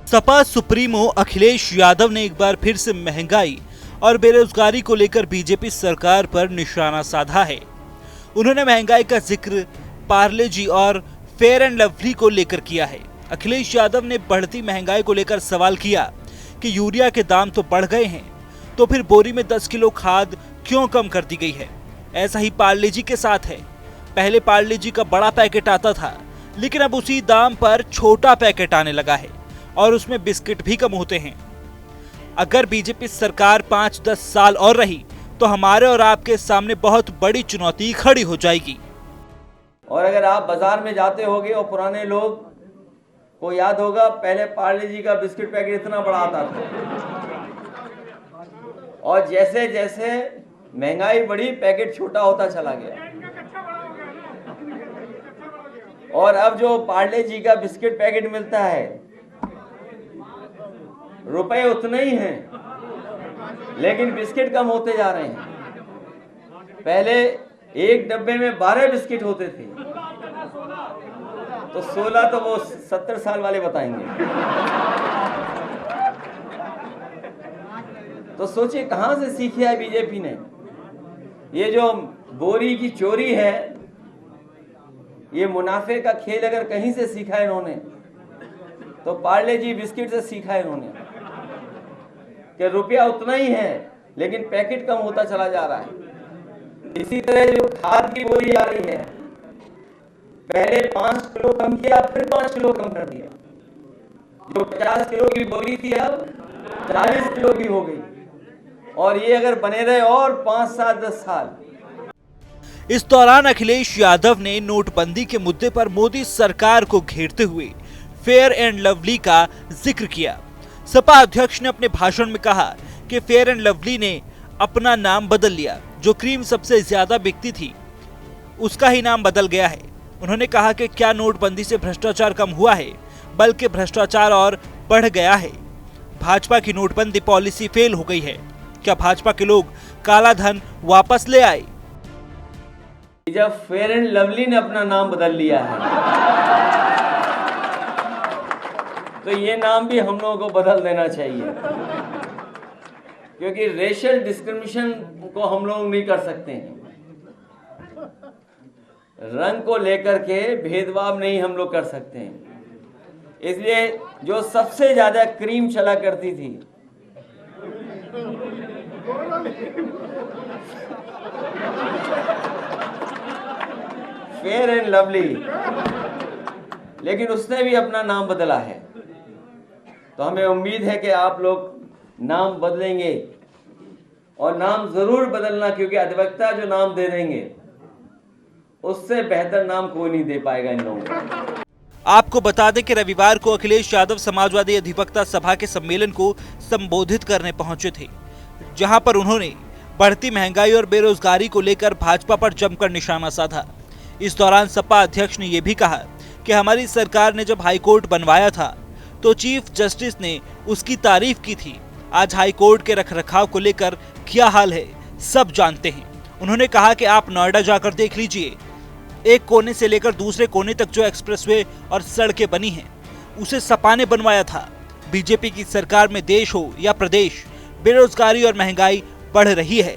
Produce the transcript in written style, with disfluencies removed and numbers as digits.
Sapa supremo Akhilesh Yadav ने एक बार फिर से महंगाई और बेरोजगारी को लेकर बीजेपी सरकार पर निशाना साधा है। उन्होंने महंगाई का जिक्र पार्ले जी और फेयर एंड लवली को लेकर किया है। अखिलेश यादव ने बढ़ती महंगाई को लेकर सवाल किया कि यूरिया के दाम तो बढ़ गए हैं, तो फिर बोरी में 10 किलो खाद क्यों कम कर दी गई है। ऐसा ही पार्ले जी के साथ है। पहले पार्ले जी का बड़ा पैकेट आता था, लेकिन अब उसी दाम पर छोटा पैकेट आने लगा है और उसमें बिस्किट भी कम होते हैं। अगर बीजेपी सरकार 5-10 साल और रही तो हमारे और आपके सामने बहुत बड़ी चुनौती खड़ी हो जाएगी। और अगर आप बाजार में जाते होगे और पुराने लोग को याद होगा, पहले पार्ले जी का बिस्किट पैकेट इतना बड़ा आता था और जैसे जैसे महंगाई बढ़ी पैकेट छोटा होता चला गया। और अब जो पार्ले जी का बिस्किट पैकेट मिलता है, रुपए उतने ही हैं लेकिन बिस्किट कम होते जा रहे हैं। पहले एक डब्बे में 12 बिस्किट होते थे, तो 16 तो वो 70 साल वाले बताएंगे। तो सोचिए कहां से सीखी है बीजेपी ने। ये जो बोरी की चोरी है, ये मुनाफे का खेल अगर कहीं से सीखा है इन्होंने, तो पार्ले जी बिस्किट से सीखा है इन्होंने कि रुपया उतना ही है लेकिन पैकेट कम होता चला जा रहा है। इसी तरह जो खाद की बोरी आ रही है, पहले 5 किलो कम किया, फिर 5 किलो कम कर दिया। जो 50 किलो की बोरी थी अब 40 किलो की हो गई। और ये अगर बने रहे और 5, 7, 10 साल। इस दौरान अखिलेश यादव ने नोटबंदी के मुद्दे पर मोदी सरकार को घेरते हुए फेयर एंड लवली का जिक्र किया। सपा अध्यक्ष ने अपने भाषण में कहा कि फेयर एंड लवली ने अपना नाम बदल लिया। जो क्रीम सबसे ज्यादा बिकती थी उसका ही नाम बदल गया है। उन्होंने कहा कि क्या नोटबंदी से भ्रष्टाचार कम हुआ है, बल्कि भ्रष्टाचार और बढ़ गया है। भाजपा की नोटबंदी पॉलिसी फेल हो गई है। क्या भाजपा के लोग काला धन वापस ले आए? जब फेयर एंड लवली ने अपना नाम बदल लिया है तो ये नाम भी हम लोगों को बदल देना चाहिए, क्योंकि रेशियल डिस्क्रिमिनेशन को हम लोग नहीं कर सकते हैं। रंग को लेकर के भेदभाव नहीं हम लोग कर सकते हैं। इसलिए जो सबसे ज्यादा क्रीम चला करती थी, फेयर एंड लवली, लेकिन उसने भी अपना नाम बदला है। तो हमें उम्मीद है कि आप लोग नाम बदलेंगे, और नाम जरूर बदलना, क्योंकि अधिवक्ता जो नाम दे देंगे उससे बेहतर नाम कोई नहीं दे पाएगा इन लोगों को। आपको बता दें कि रविवार को अखिलेश यादव समाजवादी अधिवक्ता सभा के सम्मेलन को संबोधित करने पहुंचे थे, जहां पर उन्होंने बढ़ती महंगाई और बेरोजगारी को लेकर भाजपा पर जमकर निशाना साधा। इस दौरान सपा अध्यक्ष ने यह भी कहा कि हमारी सरकार ने जब हाईकोर्ट बनवाया था तो चीफ जस्टिस ने उसकी तारीफ की थी। आज हाईकोर्ट के रखरखाव को लेकर क्या हाल है सब जानते हैं। उन्होंने कहा कि आप नोएडा जाकर देख लीजिए, एक कोने से लेकर दूसरे कोने तक जो एक्सप्रेसवे और सड़कें बनी हैं उसे सपा ने बनवाया था। बीजेपी की सरकार में देश हो या प्रदेश, बेरोजगारी और महंगाई बढ़ रही है।